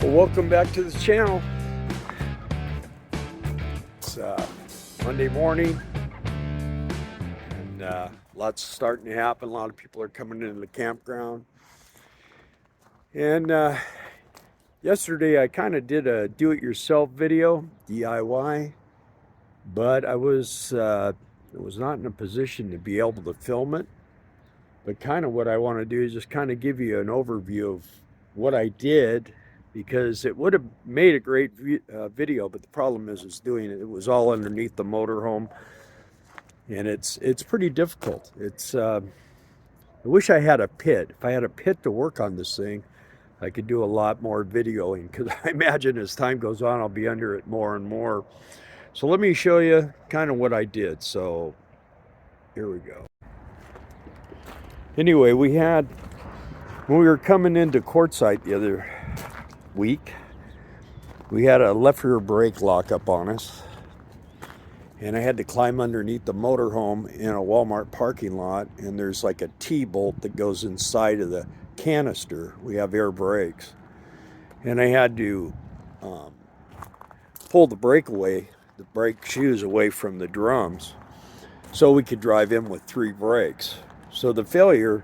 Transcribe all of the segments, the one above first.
Well, welcome back to the channel. It's Monday morning, and lots starting to happen. A lot of people are coming into the campground. And yesterday I kind of did a do-it-yourself video, DIY, but I was not in a position to be able to film it. But kind of what I want to do is just kind of give you an overview of what I did, because it would have made a great video, but the problem is doing it. It was all underneath the motorhome, and it's pretty difficult. I wish I had a pit. If I had a pit to work on this thing, I could do a lot more videoing, because I imagine as time goes on, I'll be under it more and more. So let me show you kind of what I did. So here we go. Anyway, when we were coming into Quartzsite the other week, we had a left rear brake lock up on us, and I had to climb underneath the motorhome in a Walmart parking lot, and there's like a T-bolt that goes inside of the canister. We have air brakes, and I had to pull the brake shoes away from the drums so we could drive in with 3 brakes. So the failure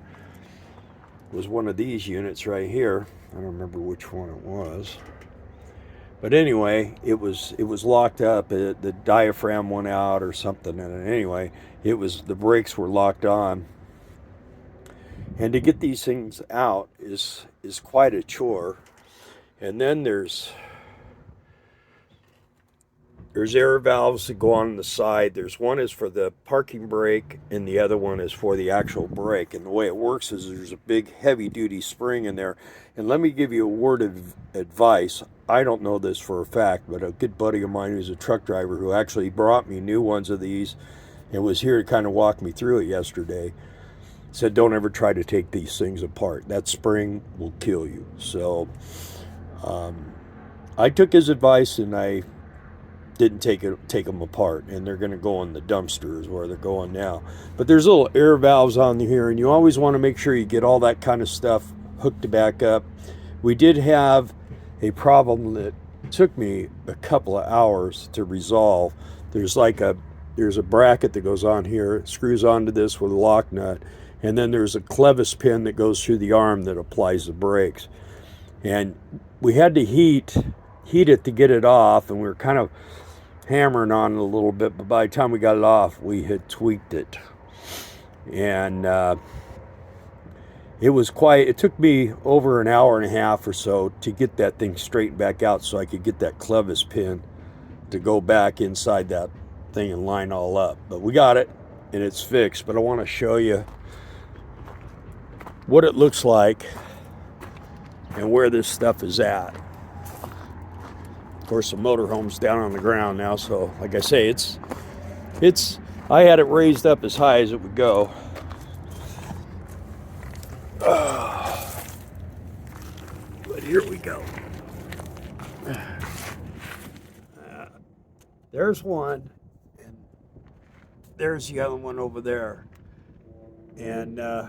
was one of these units right here. I don't remember which one it was, but anyway, it was locked up. The diaphragm went out or something, and anyway, the brakes were locked on. And to get these things out is quite a chore. And then there's air valves that go on the side. One is for the parking brake, and the other one is for the actual brake. And the way it works is there's a big heavy-duty spring in there. And let me give you a word of advice. I don't know this for a fact, but a good buddy of mine who's a truck driver, who actually brought me new ones of these and was here to kind of walk me through it yesterday, said don't ever try to take these things apart. That spring will kill you. So I took his advice, and I didn't take them apart, and they're going to go in the dumpster is where they're going now. But there's little air valves on here, and you always want to make sure you get all that kind of stuff hooked back up. We did have a problem that took me a couple of hours to resolve. There's a bracket that goes on here. It screws onto this with a lock nut, and then there's a clevis pin that goes through the arm that applies the brakes. And we had to heat it to get it off, and we were kind of hammering on it a little bit, but by the time we got it off, we had tweaked it. And it took me over an hour and a half or so to get that thing straightened back out, so I could get that clevis pin to go back inside that thing and line all up. But we got it, and it's fixed. But I want to show you what it looks like and where this stuff is at. Of course, the motorhome's down on the ground now, so like I say, I had it raised up as high as it would go. But here we go. There's one, and there's the other one over there. And I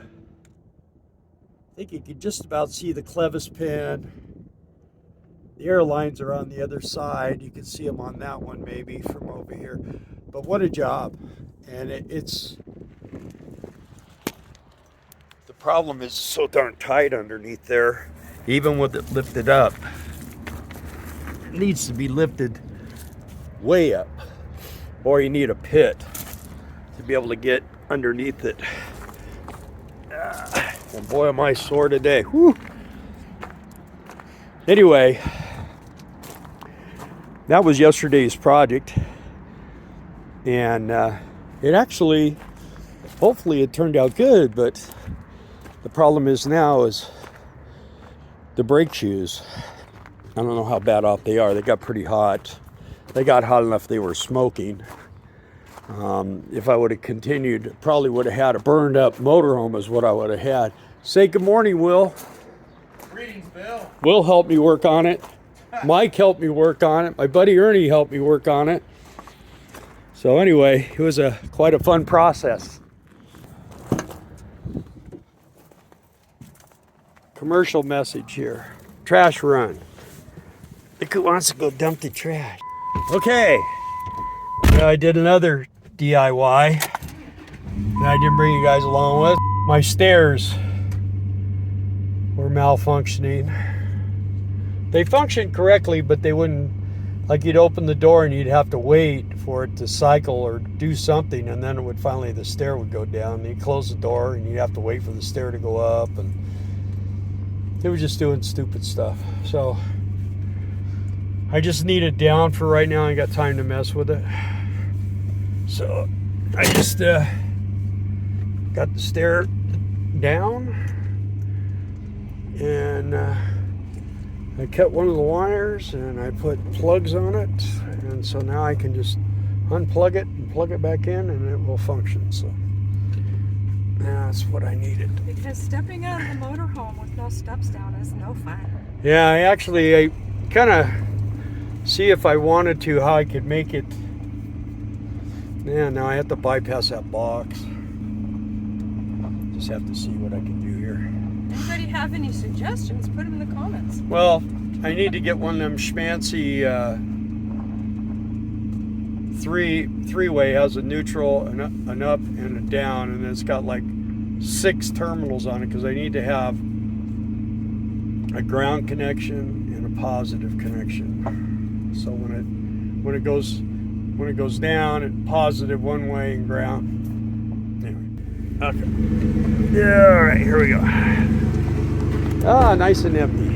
think you can just about see the clevis pin. The air lines are on the other side. You can see them on that one maybe from over here. But what a job. And the problem is so darn tight underneath there, even with it lifted up. It needs to be lifted way up, or you need a pit to be able to get underneath it. And boy, am I sore today. Whew. Anyway, that was yesterday's project, and it actually, hopefully it turned out good, but the problem is now is the brake shoes. I don't know how bad off they are. They got pretty hot. They got hot enough they were smoking. If I would have continued, probably would have had a burned up motorhome is what I would have had. Say good morning, Will. Greetings, Bill. Will helped me work on it. Mike helped me work on it. My buddy Ernie helped me work on it. So anyway, it was quite a fun process. Commercial message here. Trash run. Look who wants to go dump the trash. Okay. Now I did another DIY that I didn't bring you guys along with. My stairs were malfunctioning. They functioned correctly, but they wouldn't, like you'd open the door and you'd have to wait for it to cycle or do something, and then it would finally, the stair would go down. And you'd close the door and you'd have to wait for the stair to go up, and they were just doing stupid stuff. So I just need it down for right now. I ain't got time to mess with it. So I just got the stair down, and I cut one of the wires and I put plugs on it, and so now I can just unplug it and plug it back in and it will function. So that's what I needed. Because stepping out of the motorhome with no steps down is no fun. Yeah, I kind of see if I wanted to how I could make it. Yeah, now I have to bypass that box. Just have to see what I can do here. Anybody have any suggestions? Put them in the comments. Well, I need to get one of them schmancy three-way. Has a neutral, an up, and a down, and it's got like 6 terminals on it because I need to have a ground connection and a positive connection. So when it goes down, it's positive one way and ground. Anyway, okay. Yeah, all right, here we go. Ah, nice and empty.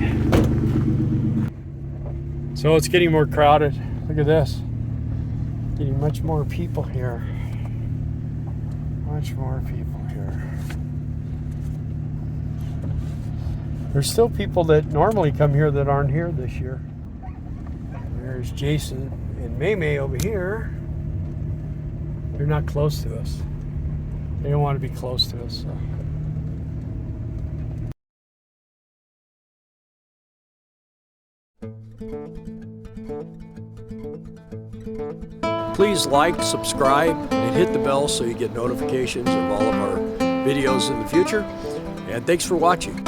So it's getting more crowded. Look at this. Getting much more people here. Much more people here. There's still people that normally come here that aren't here this year. There's Jason and Maymay over here. They're not close to us. They don't want to be close to us. So. Please like, subscribe, and hit the bell so you get notifications of all of our videos in the future. And thanks for watching.